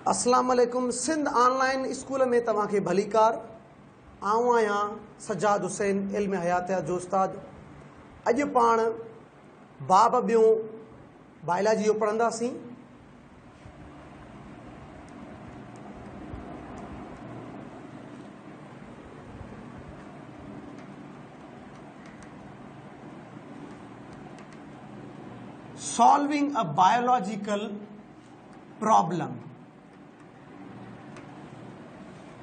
अस्सलाम वालेकुम। Sindh online school में तव्हांखे भलीकार। आऊं आहियां सज्जाद हुसैन, इल्म हयातियात जो उस्ताद। अॼु पाण बाब ॿियों बायोलॉजी जो पढ़ंदासीं। Solving a biological problem.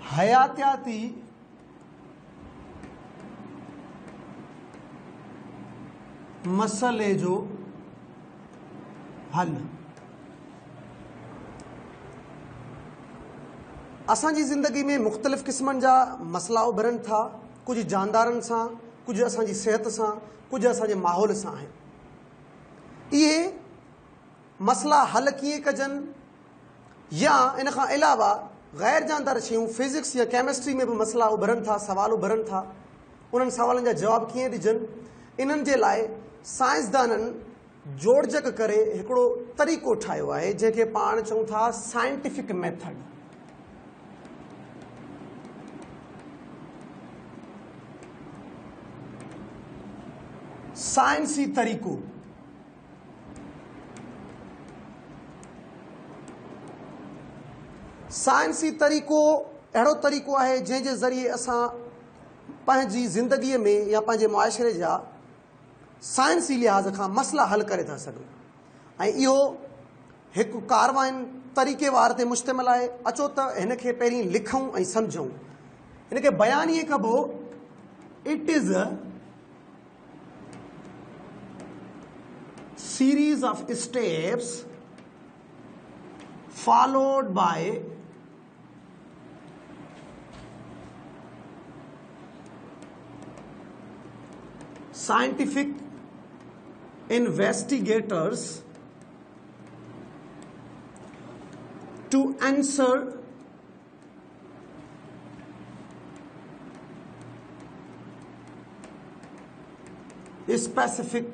हयातियाती मसले जो हल। असांजी ज़िंदगी में मुख़्तलिफ़ क़िस्मनि जा मसला उभरनि था। कुछ जानदारनि सां, कुछ असांजी सेहत सां, कुछ असांजे माहौल सां आहिनि। इहे मसला हल कीअं कजनि या इन खां अलावा गैर जानदार शयूं फिज़िक्स या केमिस्ट्री में भी मसला उभरनि था, सवाल उभरनि था। उन्हनि सवालनि जा जवाब कीअं ॾिजनि, इन्हनि जे लाइ साइंसदाननि जोड़जक करे हिकिड़ो तरीक़ो ठाहियो आहे जंहिंखे पाण चऊं था साइंटिफिक मेथड। साइंसी तरीक़ो। साइंसी तरीक़ो अहिड़ो तरीक़ो आहे जंहिंजे ज़रिए असां पंहिंजी ज़िंदगीअ में या पंहिंजे मुआशरे जा साइंसी लिहाज़ खां मसला हल करे था सघूं। ऐं इहो हिकु कारवाइन तरीक़े वार ते मुश्तमिल आहे। अचो त हिन खे पहिरीं लिखूं ऐं सम्झूं। हिन खे बयानु ईअं कबो, it is a series of steps followed by scientific investigators to answer a specific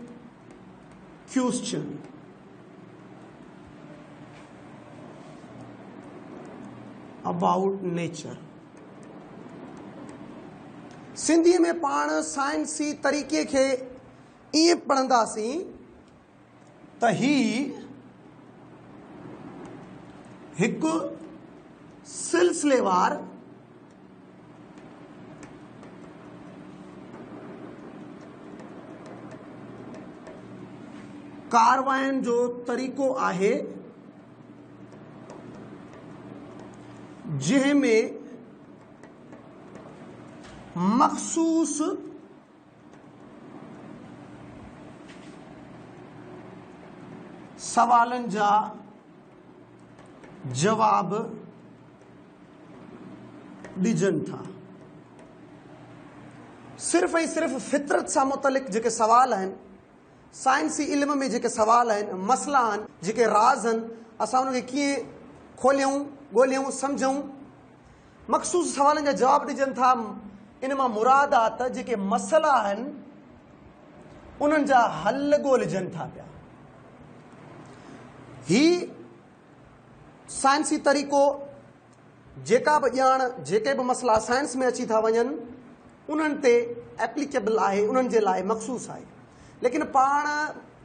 question. About nature। Sindhi में पाण साइंसी तरीक़े खे ईअं पढ़ंदासीं त ही हिकु सिलसिलेवार कारवाइन जो तरीक़ो आहे जंहिंमें मख़सूस सवालनि जा जवाब ॾिजनि था। सिर्फ़ ऐं सिर्फ़ फितरत सां मुतलिक़ जेके सवाल आहिनि, साइंसी इल्म में जेके सवाल आहिनि, मसला आहिनि, जेके राज़ आहिनि, असां उनखे कीअं खोलियूं, ॻोल्हियूं, सम्झूं। मख़सूस सवालनि जा जवाब ॾिजनि था। इन मां मुराद आहे त जेके मसला आहिनि उन्हनि जा हल ॻोल्हिजनि था पिया। ही साइंसी तरीक़ो जेका बि ॼाण, जेके बि मसला साइंस में अची था वञनि, उन्हनि ते एप्लीकेबल आहे, उन्हनि जे लाइ मख़सूस आहे। लेकिन पाण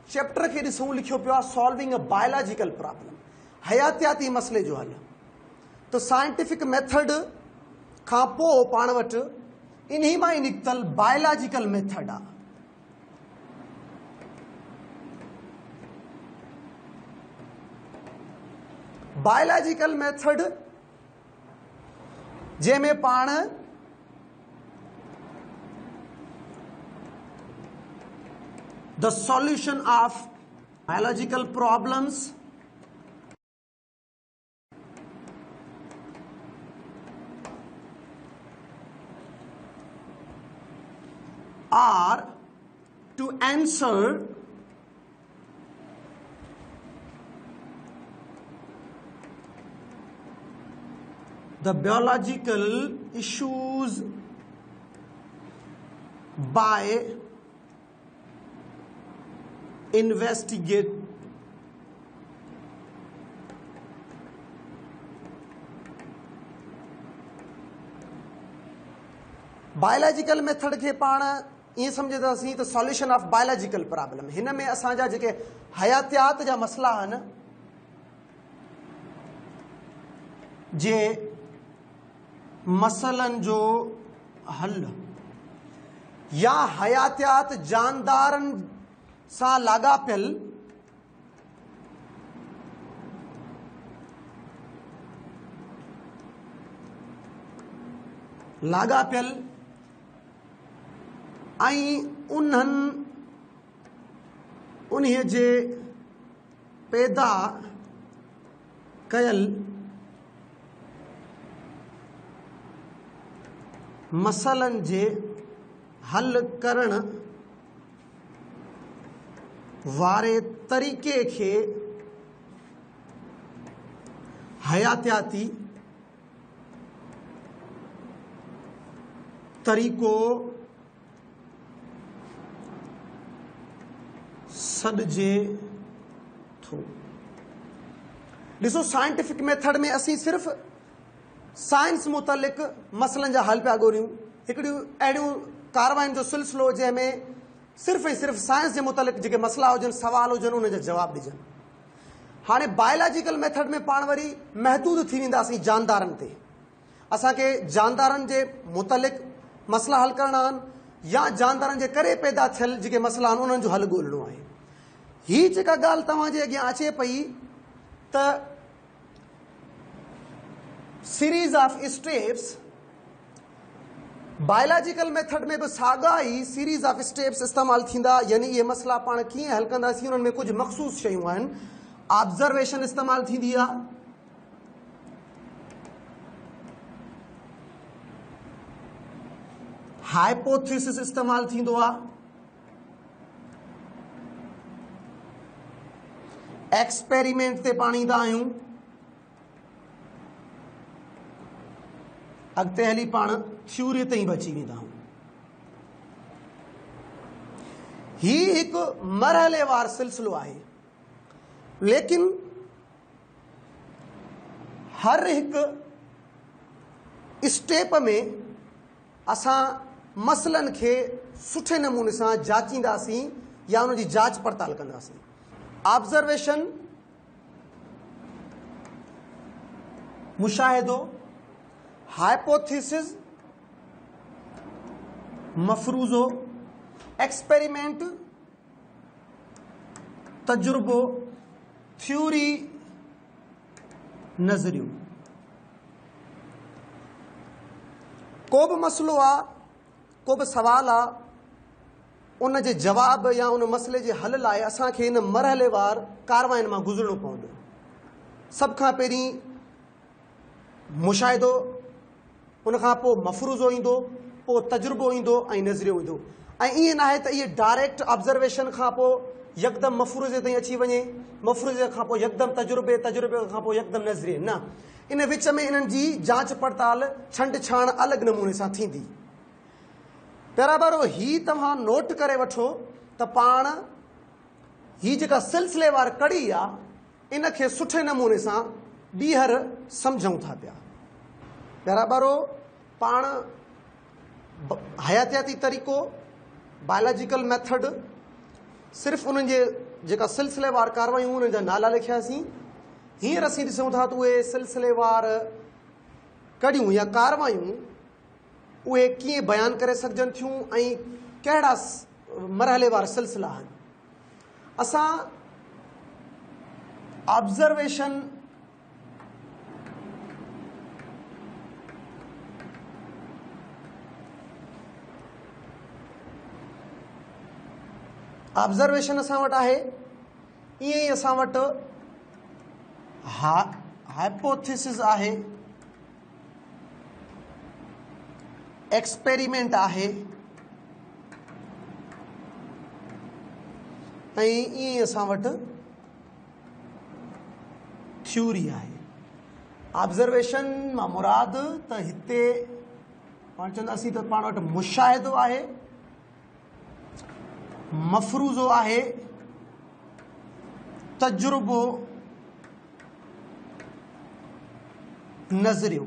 चैप्टर खे ॾिसूं, लिखियो पियो आहे सॉल्विंग अ बायोलॉजिकल प्रॉब्लम, हयातियाती मसले जो हल। तो साइंटिफिक मेथड खां पोइ पाण वटि इन्ही मां ई निकितल बायोलॉजिकल मेथड आहे। बायोलॉजिकल मेथड जंहिंमें पाण the solution of biological problems are to answer the biological issues by biological method के पाण ये समझदासीं तो सॉल्यूशन ऑफ बायोलॉजिकल प्रॉब्लम। हिन में असांजा जेके हयातियात जा मसला आहिनि जे मसलन जो हल या हयातियात जानदारनि सां लाॻापियल ऐं उन्हीअ जे पैदा कयल मसलन जे हल करण वारे तरीक़े खे हयातियाती तरीक़ो सॾिजे थो। ॾिसो साइंटिफिक मेथड में असीं सिर्फ़ साइंस मुतलिक़ मसइलनि जा हल पिया ॻोल्हियूं, हिकिड़ियूं अहिड़ियूं कारवायुनि जो सिलसिलो जंहिंमें सिर्फ़ ऐं सिर्फ़ साइंस जे मुतलिक़ जेके मसइला हुजनि, सवाल हुजनि, उन जा जवाब ॾिजनि। हाणे बायोलॉजिकल मेथड में पाण वरी महदूद थी वेंदासीं जानदारनि ते। असांखे जानदारनि जे मुतलिक़ मसइला हल करणा आहिनि या जानदारनि जे करे पैदा थियल जेके मसइला आहिनि उन्हनि जो हल ॻोल्हणो आहे। हीअ जेका ॻाल्हि तव्हांजे अॻियां अचे पई त series of steps, biological method में भी साॻा ई सीरीज़ ऑफ स्टेप्स इस्तेमालु थींदा, यानी ये मसला पाण कीअं हल कंदासीं। उन्हनि में कुछ मख़सूस शयूं आहिनि। ऑब्जर्वेशन इस्तेमालु थींदी आहे, हाइपोथेसिस इस्तेमालु थींदो आहे, एक्सपेरिमेंट ते पाण ईंदा आहियूं, अॻिते हली पाण थ्योरी ते ई बची वेंदा आहियूं। हीउ हिकु मरहलेवार सिलसिलो आहे, लेकिन हर हिकु स्टेप में असां मसइलनि खे सुठे नमूने सां जाचींदासीं या उन जी जांच पड़ताल कंदासीं। ऑब्जर्वेशन मुशाहिदो, हाइपोथेसिस मफरूज़ो, एक्सपेरिमेंट तजुर्बो, थ्योरी नज़रियो। को बि मसइलो आहे, को बि सवाल आहे, उन जे जवाब या उन मसइले जे हल लाइ असांखे इन मरहलेवार कारवायुनि मां गुज़रणो पवंदो। सभ खां पहिरीं मुशाहिदो, उन खां पोइ मफ़रूज़ो ईंदो, पोइ तजुर्बो ईंदो ऐं नज़रियो ईंदो। ऐं ईअं न आहे त इहे डायरेक्ट ऑब्ज़र्वेशन खां पोइ यकदमि मफ़रूज़े ताईं अची वञे, मफ़रूज़े खां पोइ यकदमि तजुर्बे, तजुर्बे खां पोइ यकदमि नज़रिये, न। इन विच में इन्हनि जी जांच पड़ताल छंड छाण अलॻि नमूने सां थींदी। बराबरि ही तव्हां नोट करे वठो त पाण ही जेका सिलसिलेवार कड़ी आहे इन खे सुठे नमूने सां ॿीहर सम्झूं था पिया। बराबरि पाण हयातियाती तरीक़ो, बायोलॉजिकल मेथड, सिर्फ़ु उन्हनि जे जेका सिलसिलेवार कारवायूं उन्हनि जा नाला लिखियासीं। हींअर असीं ॾिसूं था त उहे सिलसिलेवार कड़ियूं या कारवायूं उहे कीअं बयानु करे सघजनि थियूं ऐं कहिड़ा मरहलेवार सिलसिला आहिनि। असां ऑब्ज़र्वेशन असां वटि आहे, ईअं ई असां वटि हाइपोथेसिस आहे, एक्सपेरिमेंट आहे ऐं ईअं ई असां वटि थ्योरी आहे। ऑब्ज़र्वेशन मां मुराद त हिते पाण चवंदासीं त पाण वटि मुशाहिदो आहे, मफ़रूज़ो आहे, तजुर्बो, नज़रियो।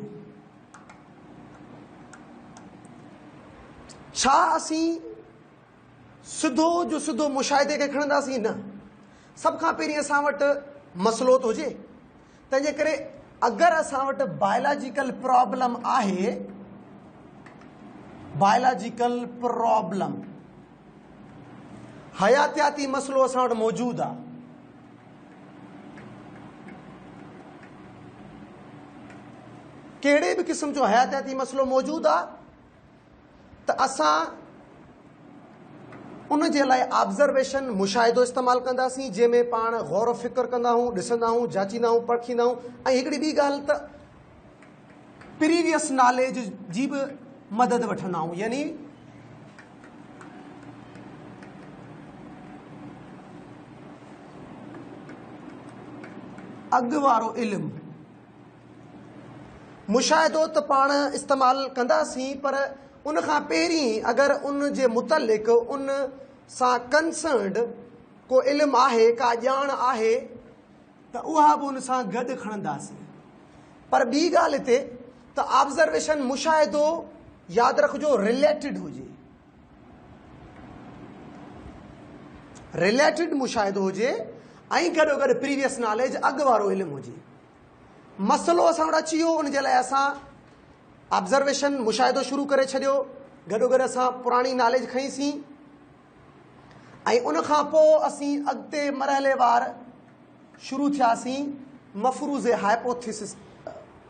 छा असीं सिधो जो सिधो मुशाहिदे खे खणंदासीं? न, सभ खां पहिरीं असां वटि मसइलो थो हुजे। तंहिंजे करे अगरि असां वटि बायोलॉजिकल प्रॉब्लम आहे, बायोलॉजिकल प्रॉब्लम हयातियाती मसइलो असां वटि मौजूदु आहे, कहिड़े बि क़िस्म जो हयातियाती मसइलो मौजूदु आहे, त असां उन जे लाइ ऑब्ज़र्वेशन मुशाहिदो इस्तेमालु कंदासीं, जंहिंमें पाण गौर फ़िक्र कंदा आहियूं, ॾिसंदा आहियूं, जाचींदा आहियूं, परखींदा आहियूं। ऐं हिकिड़ी ॿी ॻाल्हि त प्रीवियस नॉलेज जी बि मदद वठंदा आहियूं, यानी अॻु वारो इल्मु। मुशाहिदो त पाण इस्तेमालु कंदासीं, पर उन खां पहिरीं अगरि उन जे मुतलिक़ उन सां कंसर्न्ड को इल्मु आहे, का ॼाण आहे, त उहा बि उन सां गॾु खणंदासीं। पर ॿी ॻाल्हि हिते त ऑब्ज़र्वेशन मुशाहिदो यादि रखिजो रिलेटिड हुजे, रिलेटिड मुशाहिदो हुजे, ऐं गॾोगॾु प्रीवियस नॉलेज अॻु वारो इल्मु हुजे। मसइलो असां वटि अची वियो, उन जे लाइ असां ऑब्ज़र्वेशन मुशाहिदो शुरू करे छॾियो, गॾोगॾु असां पुराणी नॉलेज खईंसीं, ऐं उन खां पोइ असीं अॻिते मरहलेवार शुरू थियासीं, मफ़रूज़े हाइपोथेसिस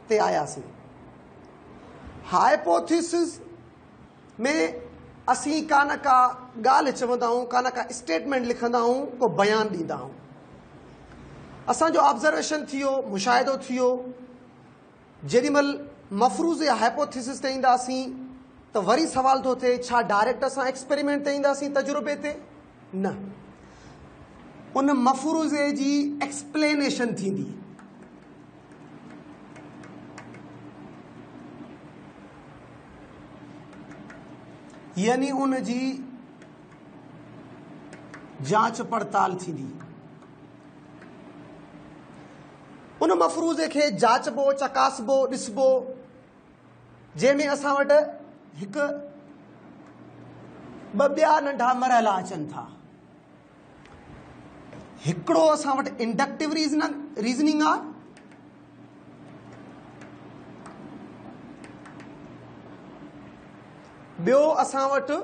ते आयासीं। हाइपोथेसिस में असीं का न का ॻाल्हि चवंदा आहियूं, का न का स्टेटमेंट लिखंदा आहियूं, को बयानु ॾींदा आहियूं। असांजो ऑब्ज़र्वेशन थी वियो, मुशाहिदो थी वियो, जेॾीमहिल मफ़रूज़े हाइपोथेसिस ते ईंदासीं त वरी सवाल थो थिए, छा डायरेक्ट असां एक्सपेरिमेंट ते ईंदासीं, तजुर्बे ते? न, उन मफ़रूज़े जी एक्सप्लेनेशन थींदी, यानी उन जी जांच पड़ताल थींदी। उन मफ़रूज़े खे जाचबो, चकासबो, ॾिसबो, जंहिंमें असां वटि हिकु ॿ ॿिया नंढा मरहला अचनि था। हिकिड़ो असां वटि इंडक्टिव रीज़निंग आहे, ॿियो असां वटि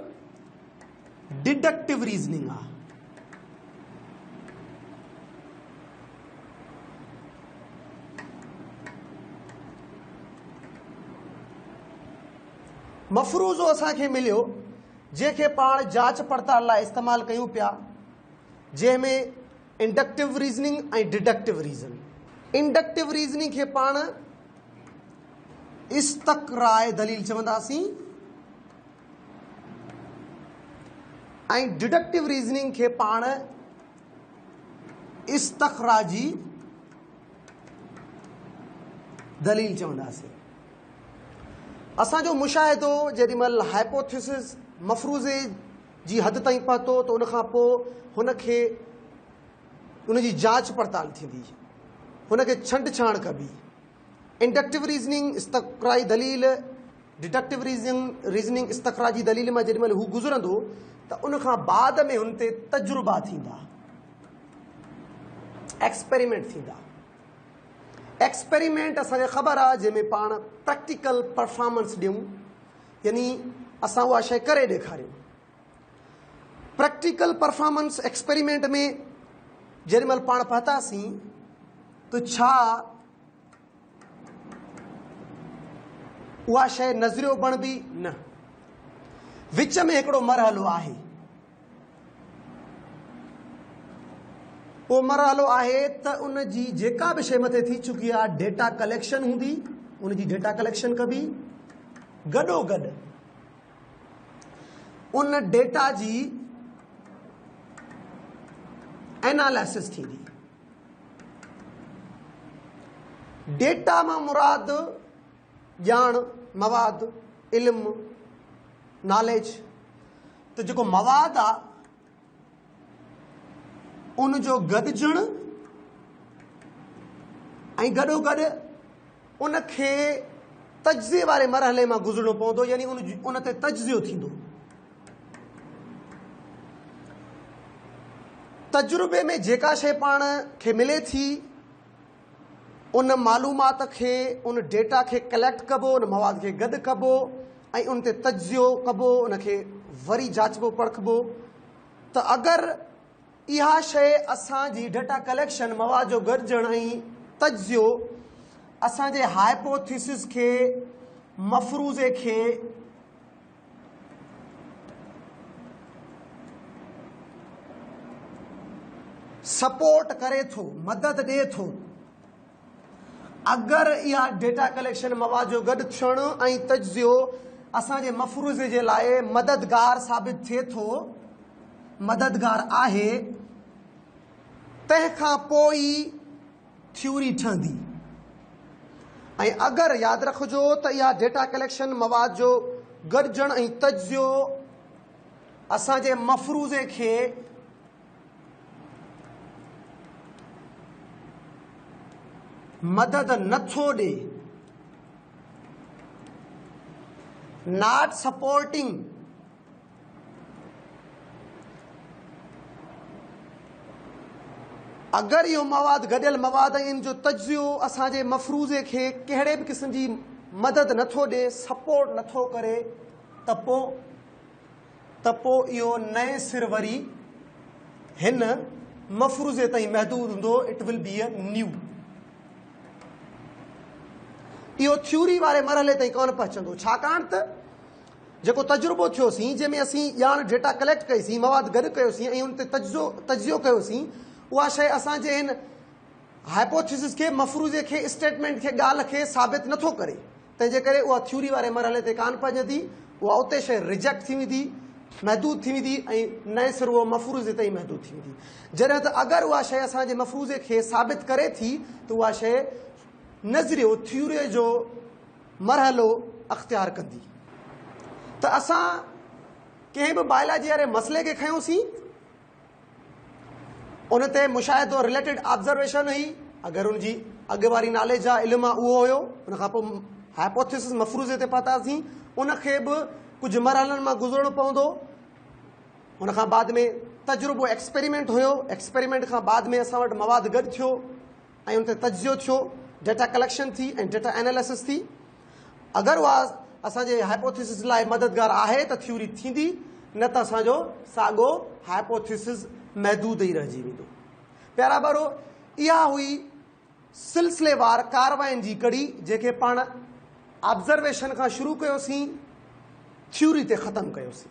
डिडक्टिव रीज़निंग आहे। मफ़रूज़ो असांखे मिलियो, जंहिंखे पाण जांच पड़ताल लाइ इस्तेमालु कयूं पिया, जंहिंमें इंडक्टिव रीज़निंग ऐं डिडक्टिव रीज़निंग। इंडक्टिव रीज़निंग खे पाण इस्तक़राए दलील चवंदासीं, ऐं डिडक्टिव रीज़निंग खे पाण इस्तख़राजी दलील चवंदासीं। असांजो मुशाहिदो जेॾीमहिल हाइपोथेसिस मफ़रूज़े जी हद ताईं पहुतो, त उन खां पोइ हुनखे उन जी जांच पड़ताल थींदी, हुनखे छंड छाण कबी। इंडक्टिव रीज़निंग इस्तक़राई दलील, डिडक्टिव रीज़निंग इस्तख़राजी दलील मां जेॾीमहिल हू गुज़रंदो, त उन खां बाद में हुन ते तजुर्बा थींदा, एक्सपेरिमेंट थींदा। एक्सपेरिमेंट असांखे ख़बर आहे, जंहिंमें पाण प्रैक्टिकल परफॉर्मेंस ॾियूं, यानी असां उहा शइ करे ॾेखारियूं। प्रैक्टिकल परफॉर्मेंस एक्सपेरिमेंट में जेॾीमहिल पाण पहुतासीं, त छा उहा शइ नज़रियो बणबी? न, विच में हिकिड़ो मरहलो आहे। उहो मरहलो आहे त उन जी जेका बि शइ मथे थी चुकी आहे, डेटा कलेक्शन हूंदी, उन जी डेटा कलेक्शन कबी, गॾोगॾु उन डेटा जी एनालिसिस थींदी। डेटा मां मुराद ॼाण, मवाद, इल्मु, नॉलेज। त जेको मवाद आहे, उन जो गॾिजण ऐं गॾोगॾु उन खे तज्ज़िये वारे मरहले मां गुज़रणो पवंदो, यानी उन ते तज्ज़ियो थींदो। तजुर्बे में जेका शइ पाण खे मिले थी उन मालूमात खे उन डेटा खे कलेक्ट कबो उन मवाद खे गॾु कबो ऐं उन ते तजियो कबो उनखे वरी जांचबो परखबो त अगरि इहा शइ असांजी डेटा कलेक्शन मवाद जो गॾिजण ऐं तजियो असांजे हाइपोथेसिस खे मफ़रूज़े खे सपोर्ट करे थो मदद ॾिए थो अगरि इहा डेटा कलेक्शन मवाद जो गॾु थियणु ऐं तजियो असांजे मफ़रूज़े जे लाइ मददगार साबित थिए थो मददगार आहे तंहिंखां पोइ थ्योरी ठहंदी ऐं अगरि यादि रखिजो त इहा डेटा कलेक्शन मवाद जो गॾिजण ऐं तजियो असांजे मफ़रूज़े खे मदद नथो ॾे नॉट सपोर्टिंग अगरि इहो मवाद गॾियल मवाद ऐं इन जो तजियो असांजे मफ़रूज़े खे कहिड़े बि क़िस्म जी मदद नथो ॾे सपोर्ट नथो करे त पोइ इहो नए सिर वरी हिन मफ़रूज़े ताईं महदूद हूंदो it will be a new इहो थ्योरी वारे मरहले ताईं कोन पहुचंदो छाकाणि त जेको तजुर्बो थियोसीं जंहिंमें असीं ॼाण डेटा कलेक्ट कईसीं मवाद गॾु कयोसीं ऐं उन ते तजियो कयोसीं उहा शइ असांजे हिन हाइपोथेसिस खे मफ़रूज़े खे स्टेटमेंट खे ॻाल्हि खे साबित नथो करे तंहिंजे करे उहा थ्योरी वारे मरहले ते कान पहुचंदी उहा उते शइ रिजेक्ट थी वेंदी महदूद थी वेंदी ऐं नए सिर उहो मफ़रूज़े ताईं महदूद थी वेंदी जॾहिं त अगरि उहा शइ असांजे मफ़रूज़े खे साबित करे थी त उहा शइ नज़रियो थ्योरी जो मरहलो अख़्तियार कंदी त असां कंहिं बि बायोलॉजी वारे मसइले खे खयोंसीं उन ते मुशाहिदो रिलेटेड ऑब्ज़र्वेशन हुई अगरि उनजी अॻु वारी नॉलेज आहे इल्मु आहे उहो हुयो उनखां पोइ हाइपोथेसिस मफ़रूज़े ते पहुतासीं उनखे बि कुझु मरहलनि मां गुज़रणो पवंदो उनखां बाद में तजुर्बो एक्सपेरिमेंट हुयो एक्सपेरिमेंट खां बाद में असां वटि मवाद गॾु थियो ऐं उन ते तजियो थियो डेटा कलेक्शन थी ऐं डेटा एनालिसिस थी अगरि उहा असांजे हाइपोथेसिस लाइ मददगार आहे त थ्योरी थींदी न त असांजो साॻियो हाइपोथेसिस महदूद ई रहिजी वेंदो प्यारा ॿारो इहा हुई सिलसिलेवार कारवाइनि जी कड़ी जेके पाण ऑब्ज़र्वेशन खां शुरू कयोसीं थ्योरी ते ख़तमु कयोसीं